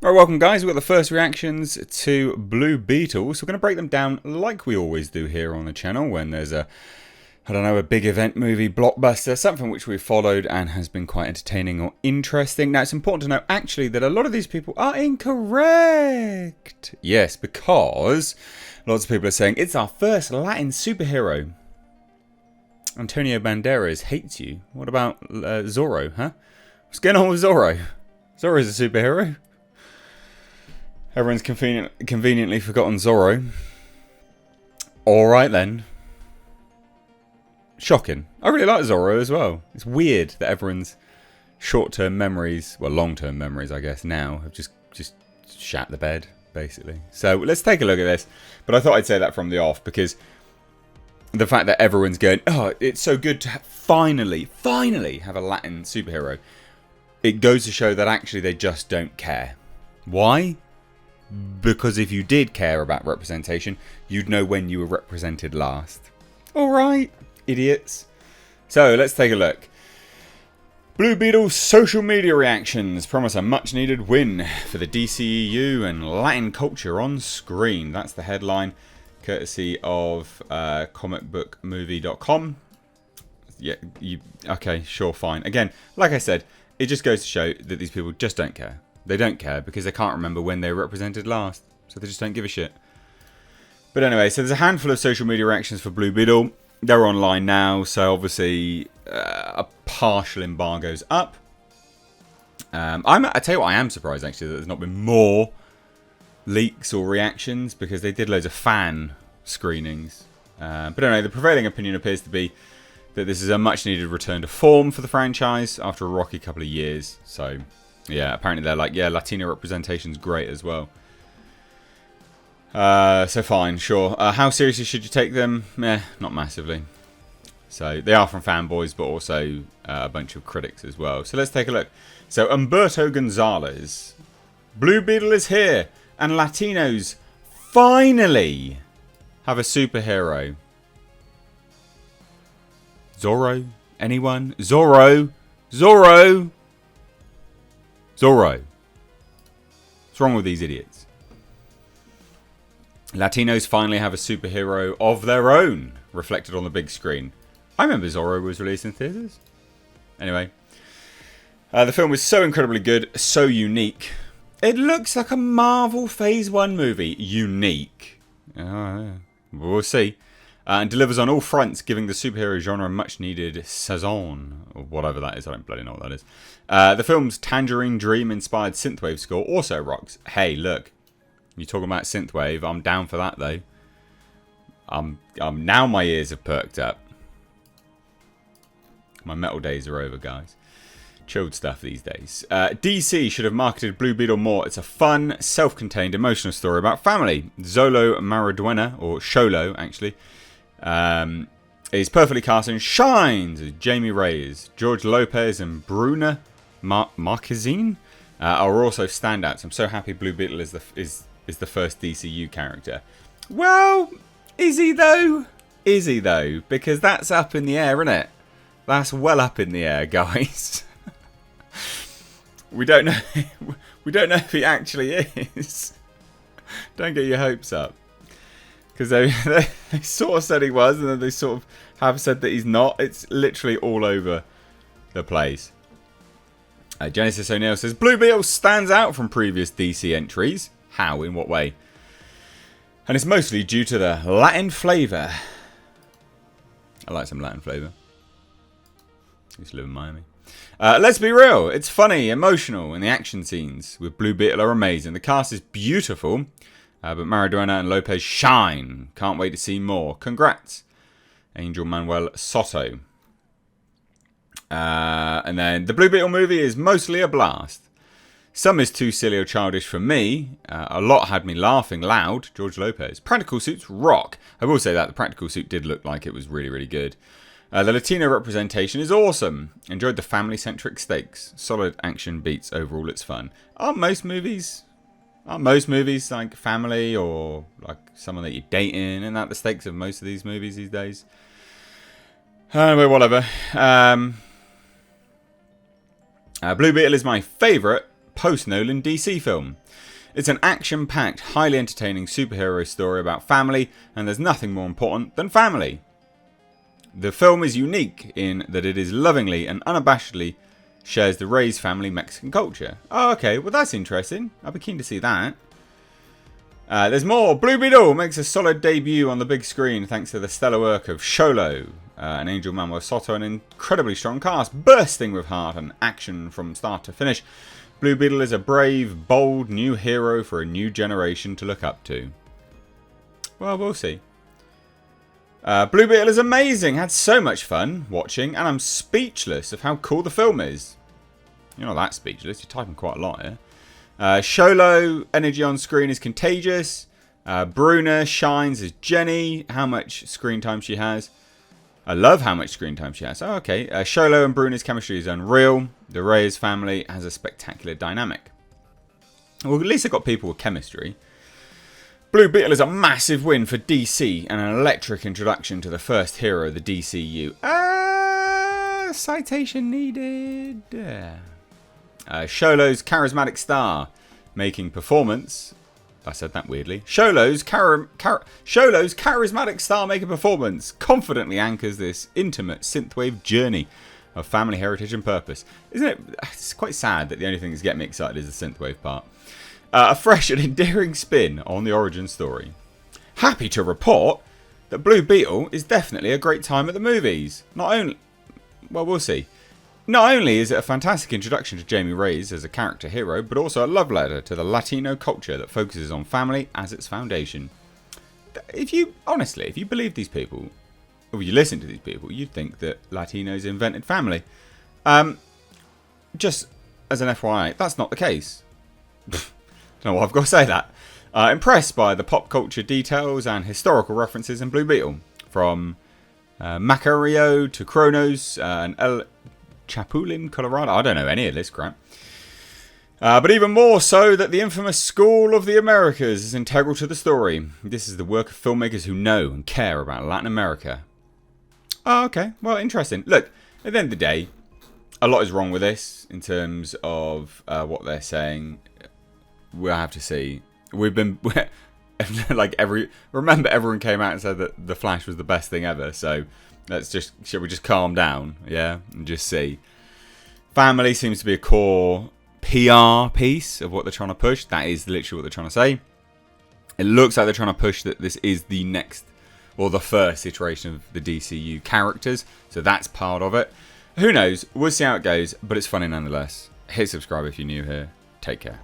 Right, welcome guys. We've got the first reactions to Blue Beetle. So we're going to break them down like we always do here on the channel when there's a big event movie, blockbuster, something which we've followed and has been quite entertaining or interesting. Now, it's important to know actually that a lot of these people are incorrect. Yes, because lots of people are saying it's our first Latin superhero. Antonio Banderas hates you. What about Zorro, huh? What's going on with Zorro? Zorro's a superhero. Everyone's conveniently forgotten Zorro. Alright then. Shocking. I really like Zorro as well. It's weird that everyone's short-term memories, well, long-term memories, I guess, now have just shat the bed, basically. So let's take a look at this. But I thought I'd say that from the off because the fact that everyone's going, oh, it's so good to finally have a Latin superhero. It goes to show that actually they just don't care. Why? Because if you did care about representation, you'd know when you were represented last. Alright, idiots. So, let's take a look. Blue Beetle's social media reactions promise a much needed win for the dceu and Latin culture on screen. That's the headline, courtesy of comicbookmovie.com. Yeah, okay, sure, fine. Again, like I said, it just goes to show that these people just don't care. They don't care because they can't remember when they were represented last. So they just don't give a shit. But anyway, so there's a handful of social media reactions for Blue Beetle. They're online now, so obviously a partial embargo's up. I tell you what, I am surprised actually that there's not been more leaks or reactions because they did loads of fan screenings. But anyway, the prevailing opinion appears to be that this is a much needed return to form for the franchise after a rocky couple of years. So yeah, apparently they're like, yeah, Latino representation's great as well. So fine, sure. How seriously should you take them? Meh, not massively. So they are from fanboys, but also a bunch of critics as well. So let's take a look. So Humberto Gonzalez. Blue Beetle is here, and Latinos finally have a superhero. Zorro? Anyone? Zorro? Zorro? Zorro. What's wrong with these idiots? Latinos finally have a superhero of their own reflected on the big screen. I remember Zorro was released in theatres. Anyway. The film was so incredibly good, so unique. It looks like a Marvel Phase 1 movie. Unique. We'll see. And delivers on all fronts, giving the superhero genre a much-needed saison, or whatever that is. I don't bloody know what that is. The film's Tangerine Dream-inspired synthwave score also rocks. Hey, look, you talking about synthwave? I'm down for that though. Now my ears have perked up. My metal days are over, guys. Chilled stuff these days. DC should have marketed Blue Beetle more. It's a fun, self-contained, emotional story about family. Zolo Maraduena, or Sholo, actually. Is perfectly cast and shines as Jamie Reyes. George Lopez and Bruna Marquezine are also standouts. I'm so happy Blue Beetle is the first DCU character. Well, is he though? Is he though? Because that's up in the air, isn't it? That's well up in the air, guys. We don't know. We don't know if he actually is. Don't get your hopes up. Because they sort of said he was, and then they sort of have said that he's not. It's literally all over the place. Genesis O'Neill says, Blue Beetle stands out from previous DC entries. How? In what way? And it's mostly due to the Latin flavour. I like some Latin flavour. I used to live in Miami. Let's be real. It's funny, emotional, and the action scenes with Blue Beetle are amazing. The cast is beautiful. But Maradona and Lopez shine. Can't wait to see more. Congrats, Angel Manuel Soto. And then the Blue Beetle movie is mostly a blast. Some is too silly or childish for me. A lot had me laughing loud. George Lopez. Practical suits rock. I will say that the practical suit did look like it was really, really good. The Latino representation is awesome. Enjoyed the family-centric stakes. Solid action beats. Overall, it's fun. Aren't most movies like family or like someone that you're dating? And that the stakes of most of these movies these days? Anyway, whatever. Blue Beetle is my favourite post-Nolan DC film. It's an action-packed, highly entertaining superhero story about family, and there's nothing more important than family. The film is unique in that it is lovingly and unabashedly shares the Reyes family Mexican culture. Oh, okay, well that's interesting. I'll be keen to see that. There's more. Blue Beetle makes a solid debut on the big screen thanks to the stellar work of Xolo, and Angel Manuel Soto, an incredibly strong cast, bursting with heart and action from start to finish. Blue Beetle is a brave, bold new hero for a new generation to look up to. Well, we'll see. Blue Beetle is amazing. Had so much fun watching, and I'm speechless of how cool the film is. You're not that speechless. You're typing quite a lot here. Xolo, energy on screen is contagious. Bruna shines as Jenny. How much screen time she has. I love how much screen time she has. Oh, okay. Xolo and Bruna's chemistry is unreal. The Reyes family has a spectacular dynamic. Well, at least they've got people with chemistry. Blue Beetle is a massive win for DC and an electric introduction to the first hero of the DCU. Citation needed. Xolo's charismatic star making performance. I said that weirdly. Xolo's charismatic star making performance confidently anchors this intimate synthwave journey of family heritage and purpose. Isn't it? It's quite sad that the only thing that's getting me excited is the synthwave part. A fresh and endearing spin on the origin story. Happy to report that Blue Beetle is definitely a great time at the movies. Well, we'll see. Not only is it a fantastic introduction to Jamie Reyes as a character hero, but also a love letter to the Latino culture that focuses on family as its foundation. If you believe these people, or you listen to these people, you'd think that Latinos invented family. Just as an FYI, that's not the case. Don't know why I've got to say that. Impressed by the pop culture details and historical references in Blue Beetle. From Macario to Kronos and El Chapulín, Colorado. I don't know any of this crap. But even more so that the infamous School of the Americas is integral to the story. This is the work of filmmakers who know and care about Latin America. Oh, okay. Well, interesting. Look, at the end of the day, a lot is wrong with this in terms of what they're saying. We'll have to see. We've been... remember everyone came out and said that The Flash was the best thing ever, so... Shall we just calm down, yeah, and just see. Family seems to be a core PR piece of what they're trying to push. That is literally what they're trying to say. It looks like they're trying to push that this is the next, or the first iteration of the DCU characters. So that's part of it. Who knows? We'll see how it goes, but it's funny nonetheless. Hit subscribe if you're new here. Take care.